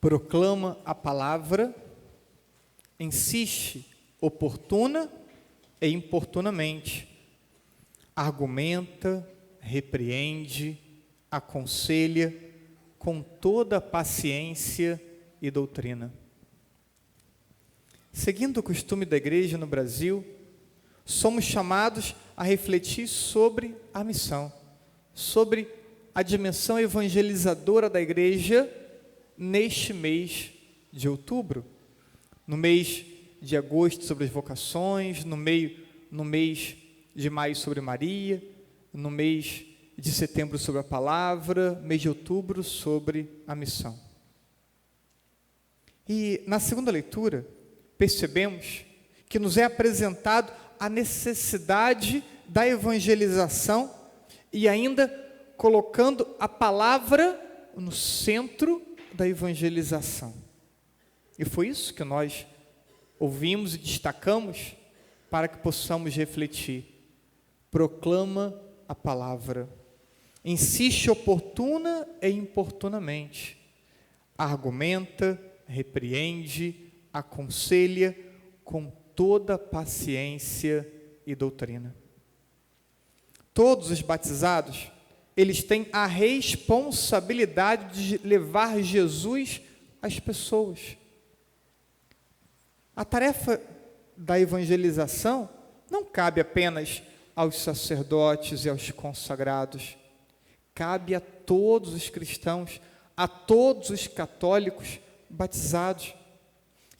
proclama a palavra, insiste oportuna e importunamente, argumenta, repreende, aconselha com toda paciência e doutrina. Seguindo o costume da igreja no Brasil, somos chamados a refletir sobre a missão, sobre a dimensão evangelizadora da igreja neste mês de outubro. No mês de agosto sobre as vocações, no mês de maio sobre Maria, no mês de setembro sobre a palavra, mês de outubro sobre a missão. E na segunda leitura, percebemos que nos é apresentado a necessidade da evangelização e ainda colocando a palavra no centro da evangelização. E foi isso que nós ouvimos e destacamos para que possamos refletir. Proclama a palavra. Insiste oportuna e importunamente. Argumenta, repreende, aconselha com toda paciência e doutrina. Todos os batizados, eles têm a responsabilidade de levar Jesus às pessoas. A tarefa da evangelização não cabe apenas aos sacerdotes e aos consagrados, cabe a todos os cristãos, a todos os católicos batizados.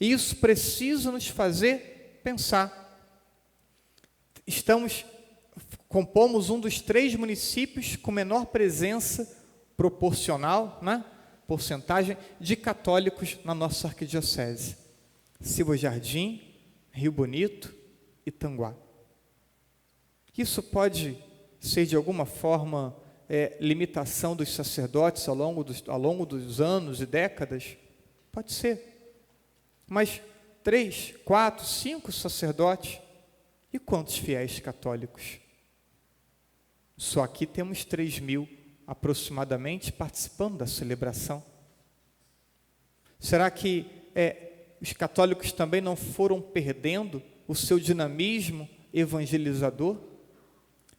E isso precisa nos fazer pensar. Compomos um dos 3 municípios com menor presença proporcional, porcentagem de católicos na nossa arquidiocese. Silva Jardim, Rio Bonito e Tanguá. Isso pode ser de alguma forma limitação dos sacerdotes ao longo dos anos e décadas? Pode ser. Mas 3, 4, 5 sacerdotes e quantos fiéis católicos? Só aqui temos 3.000 aproximadamente participando da celebração. Será que os católicos também não foram perdendo o seu dinamismo evangelizador?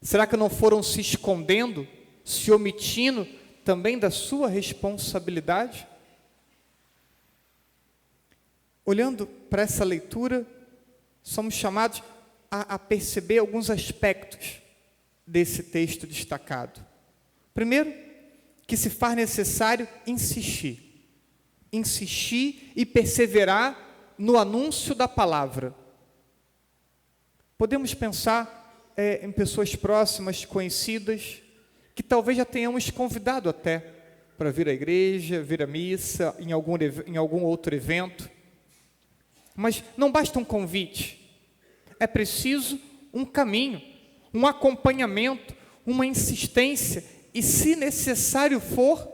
Será que não foram se escondendo, se omitindo também da sua responsabilidade? Olhando para essa leitura, somos chamados a perceber alguns aspectos desse texto destacado. Primeiro, que se faz necessário insistir e perseverar no anúncio da palavra. Podemos pensar em pessoas próximas, conhecidas, que talvez já tenhamos convidado até para vir à igreja, vir à missa, em algum outro evento. Mas não basta um convite, é preciso um caminho, um acompanhamento, uma insistência, e se necessário for,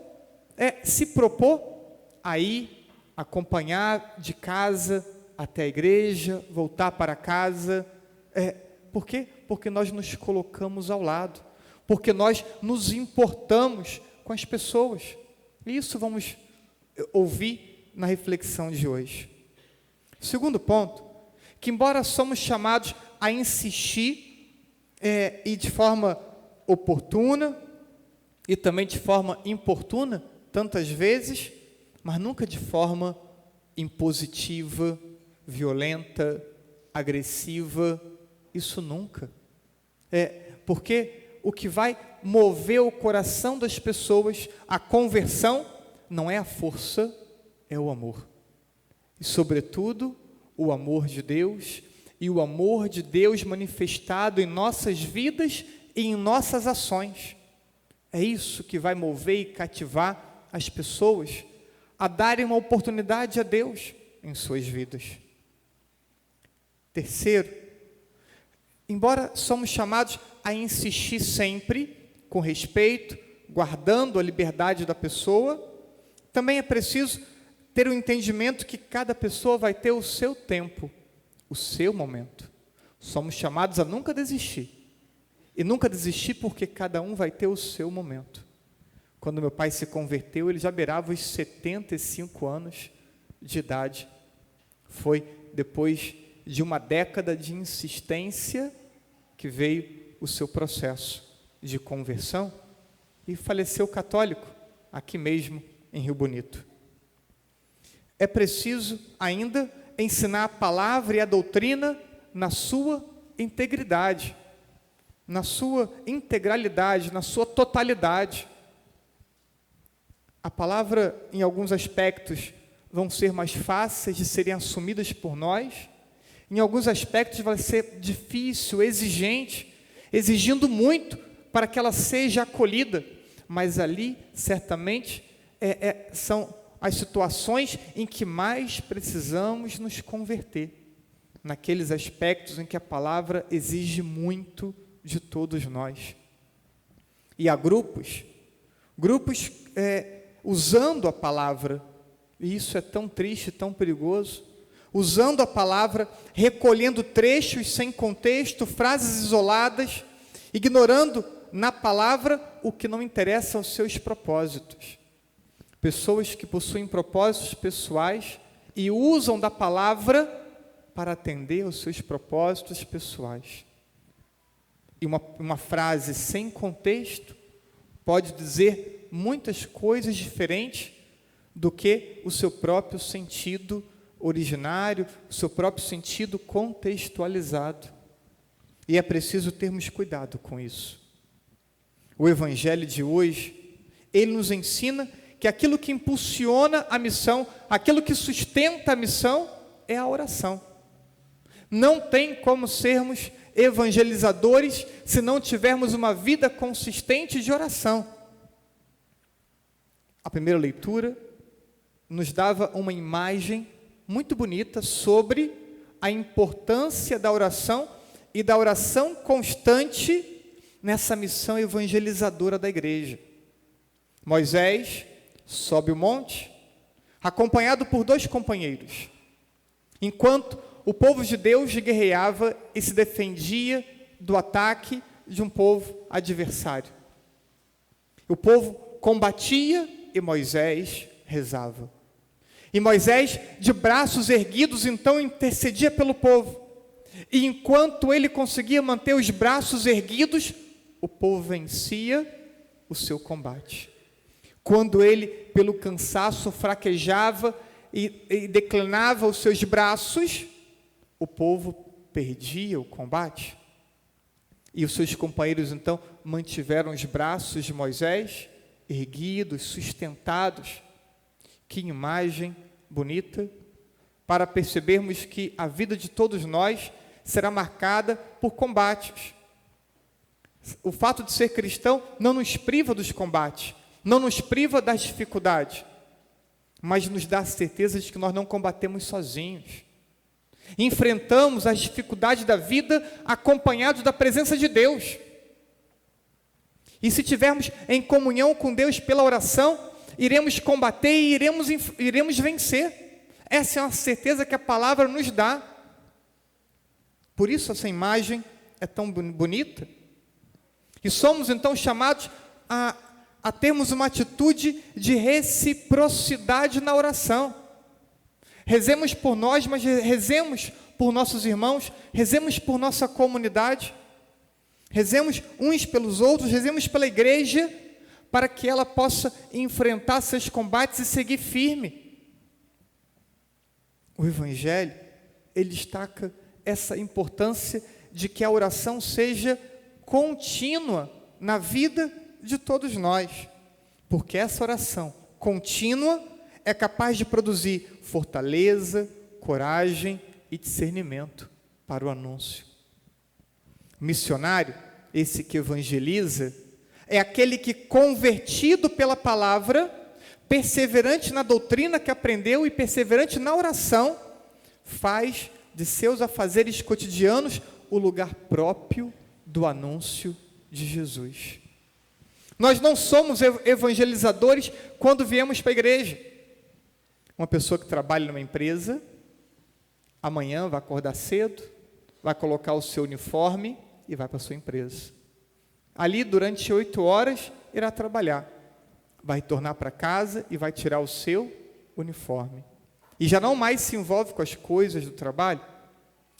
se propor a ir, acompanhar de casa até a igreja, voltar para casa. Por quê? Porque nós nos colocamos ao lado, porque nós nos importamos com as pessoas. E isso vamos ouvir na reflexão de hoje. Segundo ponto, que embora somos chamados a insistir, e de forma oportuna, e também de forma importuna, tantas vezes, mas nunca de forma impositiva, violenta, agressiva, isso nunca. Porque o que vai mover o coração das pessoas, a conversão, não é a força, é o amor. E, sobretudo, o amor de Deus, e o amor de Deus manifestado em nossas vidas e em nossas ações. É isso que vai mover e cativar as pessoas a darem uma oportunidade a Deus em suas vidas. Terceiro, embora somos chamados a insistir sempre, com respeito, guardando a liberdade da pessoa, também é preciso ter o entendimento que cada pessoa vai ter o seu tempo, o seu momento. Somos chamados a nunca desistir. E nunca desistir porque cada um vai ter o seu momento. Quando meu pai se converteu, ele já beirava os 75 anos de idade. Foi depois de uma década de insistência que veio o seu processo de conversão e faleceu católico, aqui mesmo em Rio Bonito. É preciso ainda ensinar a palavra e a doutrina na sua integridade, na sua integralidade, na sua totalidade. A palavra, em alguns aspectos, vão ser mais fáceis de serem assumidas por nós, em alguns aspectos vai ser difícil, exigente, exigindo muito para que ela seja acolhida, mas ali, certamente, são as situações em que mais precisamos nos converter, naqueles aspectos em que a palavra exige muito de todos nós. E há grupos usando a palavra, e isso é tão triste, tão perigoso, usando a palavra, recolhendo trechos sem contexto, frases isoladas, ignorando na palavra o que não interessa aos seus propósitos. Pessoas que possuem propósitos pessoais e usam da palavra para atender aos seus propósitos pessoais. E uma frase sem contexto pode dizer muitas coisas diferentes do que o seu próprio sentido originário, o seu próprio sentido contextualizado. E é preciso termos cuidado com isso. O Evangelho de hoje, ele nos ensina que aquilo que impulsiona a missão, aquilo que sustenta a missão, é a oração. Não tem como sermos evangelizadores se não tivermos uma vida consistente de oração. A primeira leitura nos dava uma imagem muito bonita sobre a importância da oração e da oração constante nessa missão evangelizadora da igreja. Moisés sobe o monte, acompanhado por 2 companheiros, enquanto o povo de Deus guerreava e se defendia do ataque de um povo adversário. O povo combatia e Moisés rezava. E Moisés, de braços erguidos, então intercedia pelo povo. E enquanto ele conseguia manter os braços erguidos, o povo vencia o seu combate. Quando ele, pelo cansaço, fraquejava e declinava os seus braços, o povo perdia o combate. E os seus companheiros, então, mantiveram os braços de Moisés erguidos, sustentados. Que imagem bonita, para percebermos que a vida de todos nós será marcada por combates. O fato de ser cristão não nos priva dos combates, não nos priva das dificuldades, mas nos dá a certeza de que nós não combatemos sozinhos. Enfrentamos as dificuldades da vida acompanhados da presença de Deus. E se tivermos em comunhão com Deus pela oração, iremos combater e iremos vencer. Essa é uma certeza que a palavra nos dá. Por isso essa imagem é tão bonita. E somos então chamados a termos uma atitude de reciprocidade na oração. Rezemos por nós, mas rezemos por nossos irmãos, rezemos por nossa comunidade, rezemos uns pelos outros, rezemos pela igreja, para que ela possa enfrentar seus combates e seguir firme. O Evangelho, ele destaca essa importância de que a oração seja contínua na vida de todos nós, porque essa oração contínua é capaz de produzir fortaleza, coragem e discernimento para o anúncio. Missionário, esse que evangeliza, é aquele que, convertido pela palavra, perseverante na doutrina que aprendeu e perseverante na oração, faz de seus afazeres cotidianos o lugar próprio do anúncio de Jesus. Nós não somos evangelizadores quando viemos para a igreja. Uma pessoa que trabalha numa empresa, amanhã vai acordar cedo, vai colocar o seu uniforme e vai para a sua empresa. Ali, durante 8 horas, irá trabalhar. vai retornar para casa e vai tirar o seu uniforme. E já não mais se envolve com as coisas do trabalho,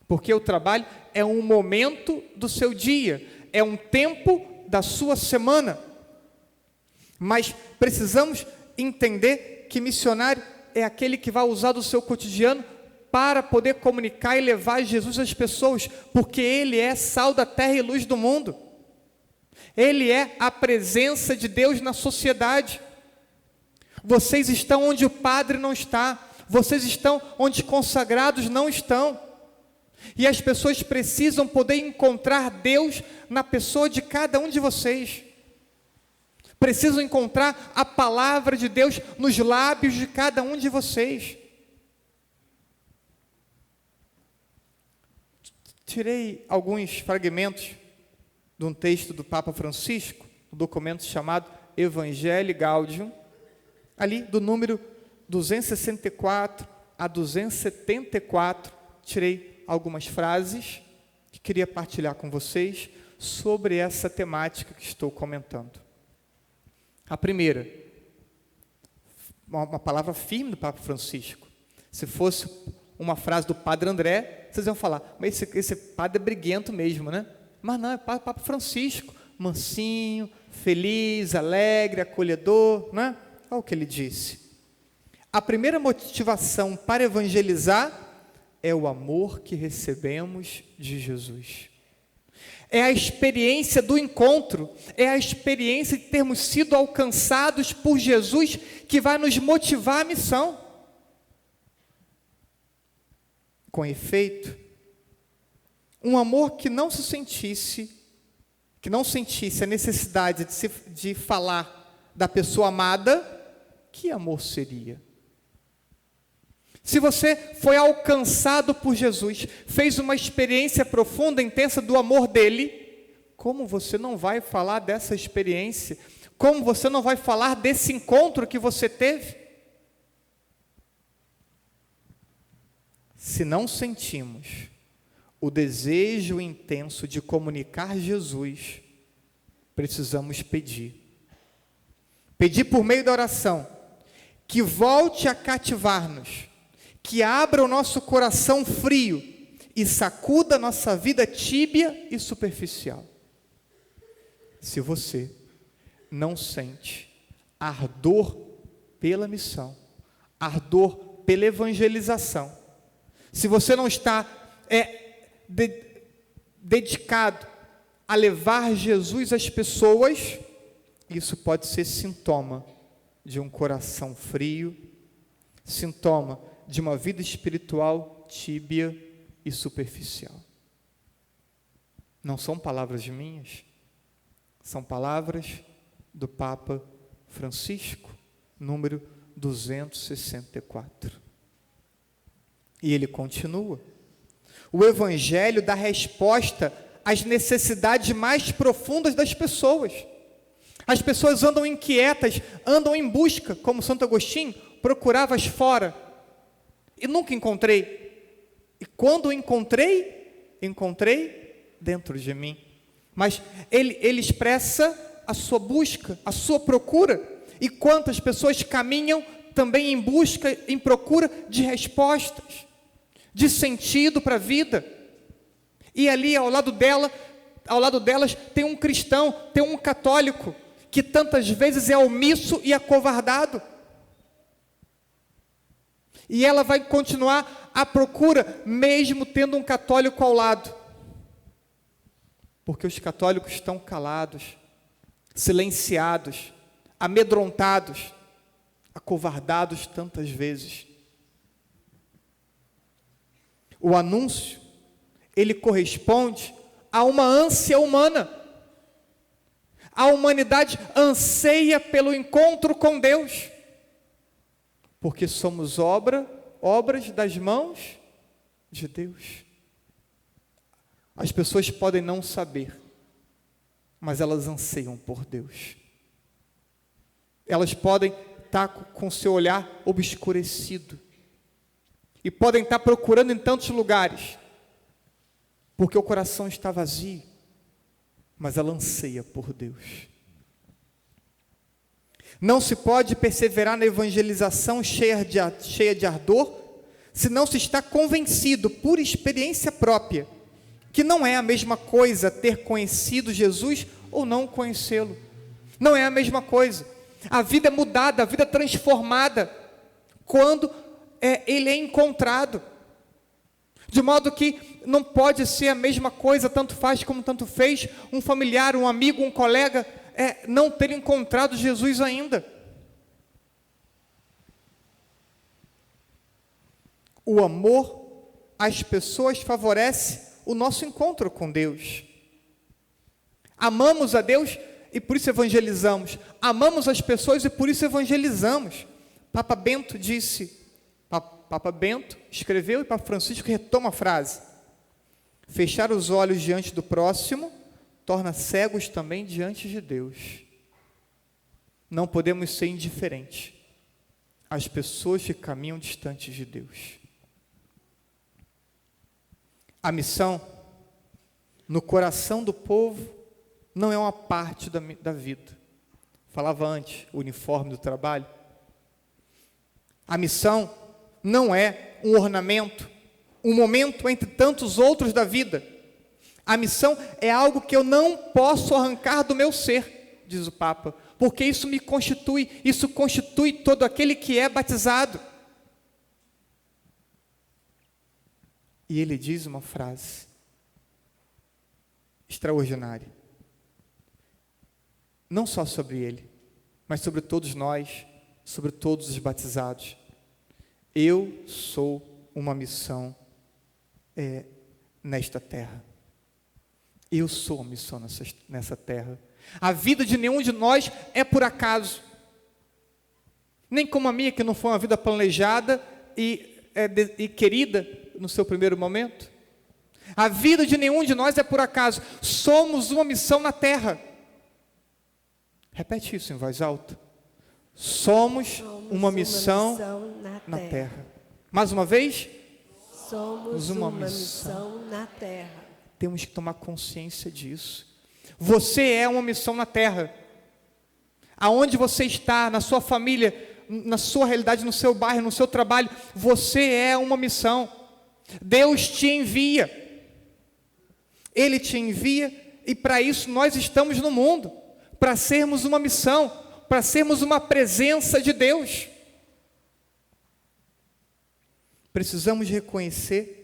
porque o trabalho é um momento do seu dia, é um tempo da sua semana. Mas precisamos entender que missionário é aquele que vai usar do seu cotidiano para poder comunicar e levar Jesus às pessoas, porque ele é sal da terra e luz do mundo. Ele é a presença de Deus na sociedade. Vocês estão onde o padre não está, vocês estão onde consagrados não estão. E as pessoas precisam poder encontrar Deus na pessoa de cada um de vocês. Precisam encontrar a palavra de Deus nos lábios de cada um de vocês. Tirei alguns fragmentos de um texto do Papa Francisco, um documento chamado Evangelii Gaudium, ali do número 264 a 274, tirei algumas frases que queria partilhar com vocês sobre essa temática que estou comentando. A primeira, uma palavra firme do Papa Francisco. Se fosse uma frase do Padre André, vocês iam falar, mas esse padre é briguento mesmo, né? Mas não, é Papa Francisco, mansinho, feliz, alegre, acolhedor, né? Olha o que ele disse. A primeira motivação para evangelizar é o amor que recebemos de Jesus. É a experiência do encontro, é a experiência de termos sido alcançados por Jesus que vai nos motivar à missão. Com efeito, um amor que não sentisse a necessidade de falar da pessoa amada, que amor seria? Se você foi alcançado por Jesus, fez uma experiência profunda, intensa do amor dele, como você não vai falar dessa experiência? Como você não vai falar desse encontro que você teve? Se não sentimos o desejo intenso de comunicar Jesus, precisamos pedir. Pedir por meio da oração, que volte a cativar-nos, que abra o nosso coração frio e sacuda a nossa vida tíbia e superficial. Se você não sente ardor pela missão, ardor pela evangelização, se você não está dedicado a levar Jesus às pessoas, isso pode ser sintoma de um coração frio, sintoma de uma vida espiritual tíbia e superficial. Não são palavras minhas, são palavras do Papa Francisco, número 264. E ele continua. O Evangelho dá resposta às necessidades mais profundas das pessoas. As pessoas andam inquietas, andam em busca, como Santo Agostinho, procurava-as fora. E nunca encontrei. E quando encontrei dentro de mim. Mas ele expressa a sua busca, a sua procura. E quantas pessoas caminham também em busca, em procura de respostas, de sentido para a vida. E ali ao lado delas tem um cristão, tem um católico, que tantas vezes é omisso e acovardado. E ela vai continuar à procura, mesmo tendo um católico ao lado. Porque os católicos estão calados, silenciados, amedrontados, acovardados tantas vezes. O anúncio, ele corresponde a uma ânsia humana. A humanidade anseia pelo encontro com Deus, porque somos obras das mãos de Deus. As pessoas podem não saber, mas elas anseiam por Deus. Elas podem estar com seu olhar obscurecido, e podem estar procurando em tantos lugares, porque o coração está vazio, mas ela anseia por Deus. Não se pode perseverar na evangelização cheia de ardor, se não se está convencido por experiência própria, que não é a mesma coisa ter conhecido Jesus ou não conhecê-lo. Não é a mesma coisa. A vida é mudada, a vida é transformada, quando ele é encontrado. De modo que não pode ser a mesma coisa, tanto faz como tanto fez, um familiar, um amigo, um colega, não ter encontrado Jesus ainda. O amor às pessoas favorece o nosso encontro com Deus. Amamos a Deus e por isso evangelizamos. Amamos as pessoas e por isso evangelizamos. Papa Bento escreveu e Papa Francisco retoma a frase: fechar os olhos diante do próximo torna cegos também diante de Deus. Não podemos ser indiferentes às pessoas que caminham distantes de Deus. A missão no coração do povo não é uma parte da vida. Falava antes, o uniforme do trabalho. A missão não é um ornamento, um momento entre tantos outros da vida. A missão é algo que eu não posso arrancar do meu ser, diz o Papa, porque isso me constitui, isso constitui todo aquele que é batizado. E ele diz uma frase extraordinária, não só sobre ele, mas sobre todos nós, sobre todos os batizados. Eu sou uma missão nesta terra. Eu sou uma missão nessa terra. A vida de nenhum de nós é por acaso. Nem como a minha, que não foi uma vida planejada e querida no seu primeiro momento. A vida de nenhum de nós é por acaso. Somos uma missão na terra. Repete isso em voz alta. Somos uma missão na terra. Mais uma vez. Somos uma missão na terra. Temos que tomar consciência disso. Você é uma missão na terra. Aonde você está, na sua família, na sua realidade, no seu bairro, no seu trabalho, você é uma missão. Deus te envia. Ele te envia e para isso nós estamos no mundo. Para sermos uma missão, para sermos uma presença de Deus. Precisamos reconhecer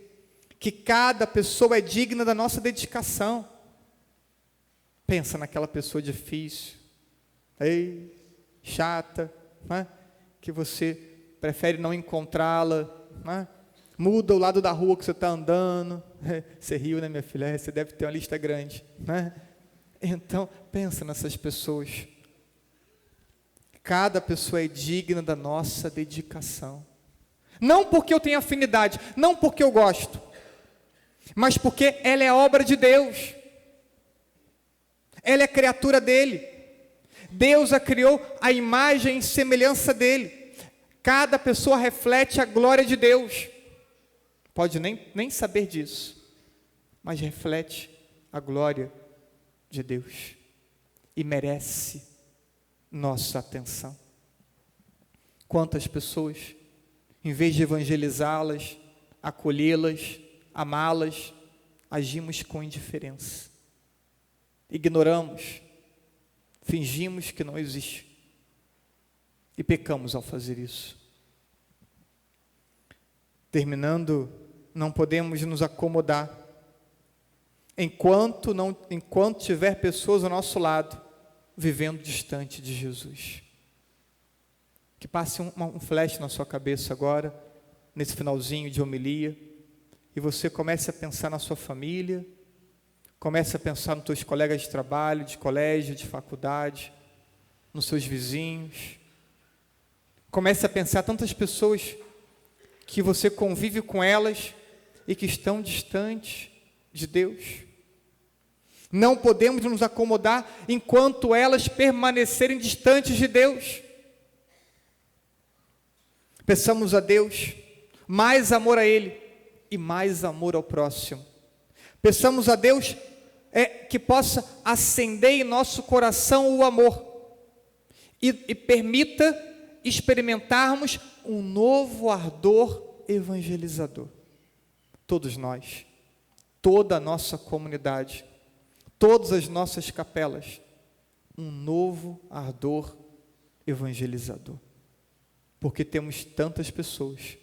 que cada pessoa é digna da nossa dedicação. Pensa naquela pessoa difícil, chata, né? Que você prefere não encontrá-la, né? Muda o lado da rua que você está andando. Você riu, né, minha filha? Você deve ter uma lista grande, né? Então, pensa nessas pessoas. Cada pessoa é digna da nossa dedicação. Não porque eu tenho afinidade, não porque eu gosto, mas porque ela é obra de Deus. Ela é criatura dele. Deus a criou à imagem e semelhança dele. Cada pessoa reflete a glória de Deus. Pode nem saber disso, mas reflete a glória de Deus e merece nossa atenção. Quantas pessoas, em vez de evangelizá-las, acolhê-las, amá-las, agimos com indiferença. Ignoramos, fingimos que não existe e pecamos ao fazer isso. Terminando, não podemos nos acomodar enquanto tiver pessoas ao nosso lado vivendo distante de Jesus. Que passe um flash na sua cabeça agora, nesse finalzinho de homilia, e você comece a pensar na sua família, comece a pensar nos seus colegas de trabalho, de colégio, de faculdade, nos seus vizinhos. Comece a pensar tantas pessoas que você convive com elas e que estão distantes de Deus. Não podemos nos acomodar enquanto elas permanecerem distantes de Deus. Peçamos a Deus mais amor a Ele e mais amor ao próximo. Peçamos a Deus que possa acender em nosso coração o amor e permita experimentarmos um novo ardor evangelizador. Todos nós, toda a nossa comunidade, todas as nossas capelas, um novo ardor evangelizador. Porque temos tantas pessoas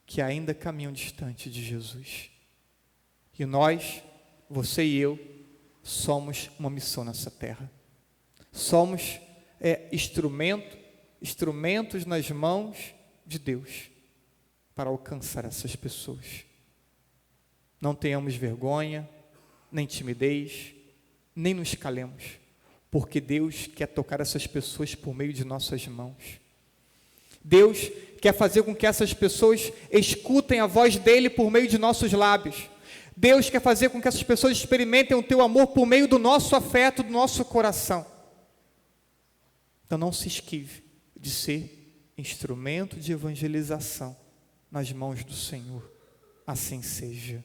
que ainda caminham distante de Jesus. E nós, você e eu, somos uma missão nessa terra. Somos instrumentos nas mãos de Deus para alcançar essas pessoas. Não tenhamos vergonha, nem timidez, nem nos calemos, porque Deus quer tocar essas pessoas por meio de nossas mãos. Deus quer fazer com que essas pessoas escutem a voz dEle por meio de nossos lábios. Deus quer fazer com que essas pessoas experimentem o Teu amor por meio do nosso afeto, do nosso coração. Então não se esquive de ser instrumento de evangelização nas mãos do Senhor. Assim seja.